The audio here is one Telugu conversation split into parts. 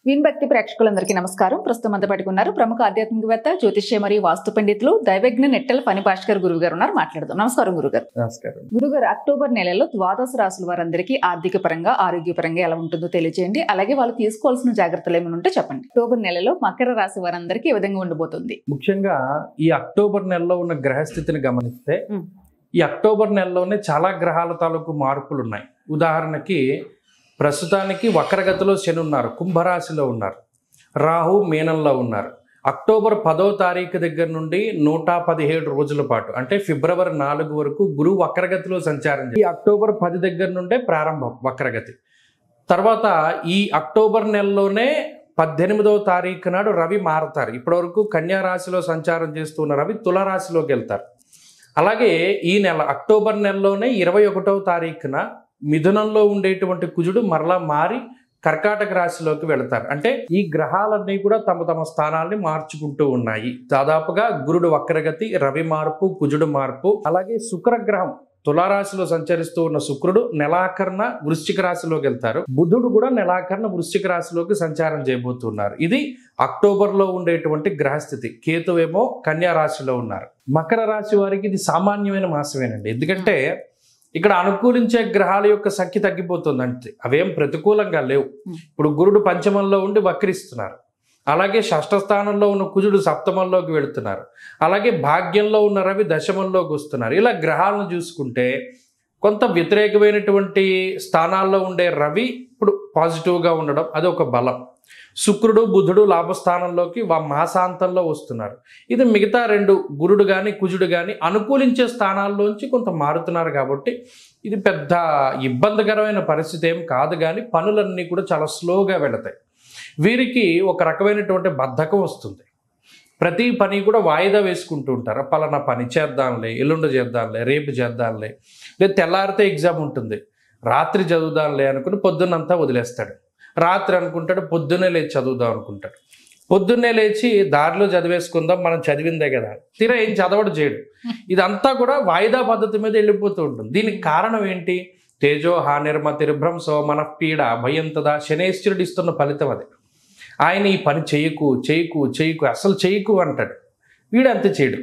విన్ భక్తి ప్రేక్షకులందరికీ నమస్కారం. ప్రస్తుతం అంతా పట్టుకున్నారు ప్రముఖ ఆధ్యాత్మికవేత్త, జ్యోతిష్య మరియు వాస్తు పండితులు దైవజ్ఞ నెట్టెల ఫణి భాస్కర్ గురువు గారు ఉన్నారు. మాట్లాడదాం. నమస్కారం గురుగారు. నమస్కారం గురుగారు. అక్టోబర్ నెలలో ద్వాదశ రాశుల వారందరికీ ఆర్థిక పరంగా, ఆరోగ్యపరంగా ఎలా ఉంటుందో తెలియజేయండి. అలాగే వాళ్ళు తీసుకోవాల్సిన జాగ్రత్తలు ఏమైనా ఉంటే చెప్పండి. అక్టోబర్ నెలలో మకర రాశి వారందరికీ ఏ విధంగా ఉండబోతుంది? ముఖ్యంగా ఈ అక్టోబర్ నెలలో ఉన్న గ్రహస్థితిని గమనిస్తే ఈ అక్టోబర్ నెలలోనే చాలా గ్రహాల తాలూకు మార్పులు ఉన్నాయి. ఉదాహరణకి ప్రస్తుతానికి వక్రగతిలో శని ఉన్నారు, కుంభరాశిలో ఉన్నారు, రాహు మీనంలో ఉన్నారు. అక్టోబర్ 10వ తారీఖు దగ్గర నుండి 117 రోజుల పాటు అంటే ఫిబ్రవరి 4 వరకు గురువు వక్రగతిలో సంచారం. ఈ అక్టోబర్ 10 దగ్గర నుండే ప్రారంభం వక్రగతి. తర్వాత ఈ అక్టోబర్ నెలలోనే 18వ తారీఖు నాడు రవి మారతారు. ఇప్పటివరకు కన్యా రాశిలో సంచారం చేస్తున్న రవి తులారాశిలోకి వెళ్తారు. అలాగే ఈ నెల అక్టోబర్ నెలలోనే 21వ తారీఖున మిథునంలో ఉండేటువంటి కుజుడు మరలా మారి కర్కాటక రాశిలోకి వెళతారు. అంటే ఈ గ్రహాలన్నీ కూడా తమ తమ స్థానాల్ని మార్చుకుంటూ ఉన్నాయి. దాదాపుగా గురుడు వక్రగతి, రవి మార్పు, కుజుడు మార్పు. అలాగే శుక్రగ్రహం తులారాశిలో సంచరిస్తూ ఉన్న శుక్రుడు నెలాఖరున వృశ్చిక రాశిలోకి వెళ్తారు. బుధుడు కూడా నెలాఖరున వృశ్చిక రాశిలోకి సంచారం చేయబోతున్నారు. ఇది అక్టోబర్లో ఉండేటువంటి గ్రహస్థితి. కేతువేమో కన్యా రాశిలో ఉన్నారు. మకర రాశి వారికి ఇది సామాన్యమైన మాసమేనండి. ఎందుకంటే ఇక్కడ అనుకూలించే గ్రహాల యొక్క సంఖ్య తగ్గిపోతుంది. అంటే అవేం ప్రతికూలంగా లేవు. ఇప్పుడు గురుడు పంచమంలో ఉండి వక్రిస్తున్నారు. అలాగే షష్ఠ స్థానంలో ఉన్న కుజుడు సప్తమంలోకి వెళుతున్నారు. అలాగే భాగ్యంలో ఉన్న రవి దశమంలోకి వస్తున్నారు. ఇలా గ్రహాలను చూసుకుంటే కొంత వ్యతిరేకమైనటువంటి స్థానాల్లో ఉండే రవి ఇప్పుడు పాజిటివ్గా ఉండడం అది ఒక బలం. శుక్రుడు బుధుడు లాభస్థానంలోకి మాసాంతంలో వస్తున్నారు. ఇది మిగతా రెండు గురుడు కానీ కుజుడు కానీ అనుకూలించే స్థానాల్లోంచి కొంత మారుతున్నారు. కాబట్టి ఇది పెద్ద ఇబ్బందికరమైన పరిస్థితి ఏం కాదు. కానీ పనులన్నీ కూడా చాలా స్లోగా వెళతాయి. వీరికి ఒక రకమైనటువంటి బద్ధకం వస్తుంది. ప్రతి పని కూడా వాయిదా వేసుకుంటూ ఉంటారు. పలానా పని చేద్దాంలే, ఎల్లుండి చేద్దాంలే, రేపు చేద్దాంలే, లేదు తెల్లారితే ఎగ్జామ్ ఉంటుంది, రాత్రి చదువుదాంలే అనుకుని పొద్దున్నంతా వదిలేస్తాడు. రాత్రి అనుకుంటాడు పొద్దున్నే లేచి చదువుదాం అనుకుంటాడు. పొద్దున్నే లేచి దారిలో చదివేసుకుందాం, మనం చదివిందే కదా, తీరా ఏం చదవడు చేయడు. ఇదంతా కూడా వాయిదా పద్ధతి మీద వెళ్ళిపోతూ ఉంటుంది. దీనికి కారణం ఏంటి? తేజో హానిర్మతిర్భ్రంశో మనఃపీడ భయంతదా శనేశ్వరుడు ఇస్తున్న ఫలితం అది. ఆయన ఈ పని చేయకు చేయకు చేయకు అసలు చేయకు అంటాడు. వీడు అంతే చేయడు.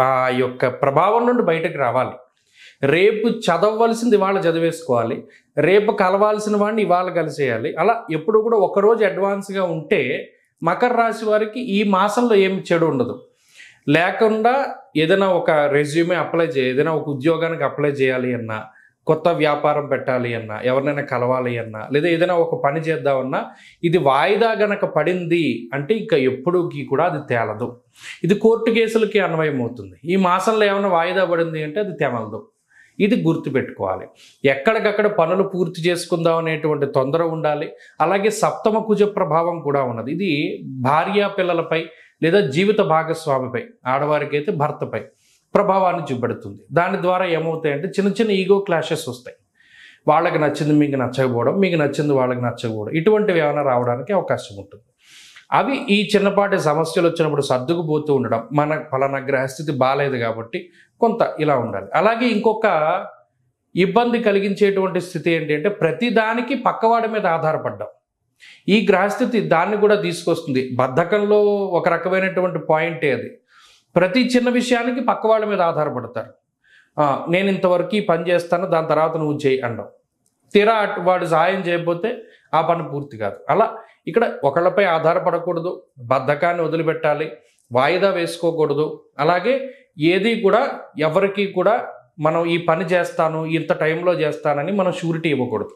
ఆ యొక్క ప్రభావం నుండి బయటకు రావాలి. రేపు చదవవలసింది ఇవాళ చదివేసుకోవాలి, రేపు కలవాల్సిన వాడిని ఇవాళ కలిసేయాలి. అలా ఎప్పుడు కూడా ఒకరోజు అడ్వాన్స్గా ఉంటే మకర రాశి వారికి ఈ మాసంలో ఏమి చెడు ఉండదు. లేకుండా ఏదైనా ఒక రెజ్యూమే అప్లై ఏదైనా ఒక ఉద్యోగానికి అప్లై చేయాలి అన్నా, కొత్త వ్యాపారం పెట్టాలి అన్నా, ఎవరినైనా కలవాలి అన్నా, లేదా ఏదైనా ఒక పని చేద్దామన్నా ఇది వాయిదా గనక పడింది అంటే ఇంకా ఎప్పుడుకి కూడా అది తేలదు. ఇది కోర్టు కేసులకి అన్వయం అవుతుంది. ఈ మాసంలో ఏమైనా వాయిదా పడింది అంటే అది తెమలదు. ఇది గుర్తుపెట్టుకోవాలి. ఎక్కడికక్కడ పనులు పూర్తి చేసుకుందాం అనేటువంటి తొందర ఉండాలి. అలాగే సప్తమ కుజ ప్రభావం కూడా ఉన్నది. ఇది భార్య పిల్లలపై లేదా జీవిత భాగస్వామిపై, ఆడవారికి అయితే భర్తపై ప్రభావాన్ని చూపెడుతుంది. దాని ద్వారా ఏమవుతాయంటే చిన్న చిన్న ఈగో క్లాషెస్ వస్తాయి. వాళ్ళకి నచ్చింది మీకు నచ్చకపోవడం, మీకు నచ్చింది వాళ్ళకి నచ్చకపోవడం, ఇటువంటివి ఏమైనా రావడానికి అవకాశం ఉంటుంది. అవి ఈ చిన్నపాటి సమస్యలు వచ్చినప్పుడు సర్దుకుపోతూ ఉండడం, మన ఫలానా గ్రహస్థితి బాగాలేదు కాబట్టి కొంత ఇలా ఉండాలి. అలాగే ఇంకొక ఇబ్బంది కలిగించేటువంటి స్థితి ఏంటి అంటే ప్రతిదానికి పక్కవాడి మీద ఆధారపడ్డాం. ఈ గ్రహస్థితి దాన్ని కూడా తీసుకొస్తుంది. బద్ధకంలో ఒక రకమైనటువంటి పాయింటే అది. ప్రతి చిన్న విషయానికి పక్కవాళ్ళ మీద ఆధారపడతారు. నేను ఇంతవరకు ఈ పని చేస్తాను, దాని తర్వాత నువ్వు చేయి అనడం. తీరా వాడు సహాయం చేయకపోతే ఆ పని పూర్తి కాదు. అలా ఇక్కడ ఒకళ్ళపై ఆధారపడకూడదు, బద్ధకాన్ని వదిలిపెట్టాలి, వాయిదా వేసుకోకూడదు. అలాగే ఏది కూడా ఎవరికి కూడా మనం ఈ పని చేస్తాను, ఇంత టైంలో చేస్తానని మనం షూరిటీ ఇవ్వకూడదు.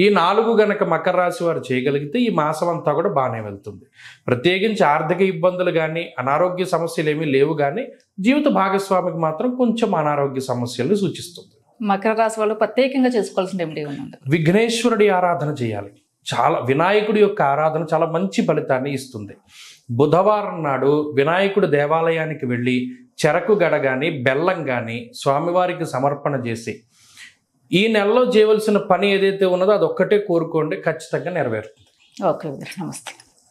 ఈ 4 గనక మకర రాశి వారు చేయగలిగితే ఈ మాసం అంతా కూడా బాగానే వెళ్తుంది. ప్రత్యేకించి ఆర్థిక ఇబ్బందులు కానీ అనారోగ్య సమస్యలు ఏమీ లేవు. కానీ జీవిత భాగస్వామికి మాత్రం కొంచెం అనారోగ్య సమస్యలు సూచిస్తుంది. మకర రాశి వాళ్ళు ప్రత్యేకంగా చేసుకోవాల్సిన ఏమిటి? విఘ్నేశ్వరుడి ఆరాధన చేయాలి. వినాయకుడి యొక్క ఆరాధన చాలా మంచి ఫలితాన్ని ఇస్తుంది. బుధవారం నాడు వినాయకుడి దేవాలయానికి వెళ్ళి చెరకు గడ కానీ బెల్లం కానీ స్వామివారికి సమర్పణ చేసి ఈ నెలలో చేయవలసిన పని ఏదైతే ఉన్నదో అదొక్కటే కోరుకోండి, ఖచ్చితంగా నెరవేరుతుంది. ఓకే, నమస్తే.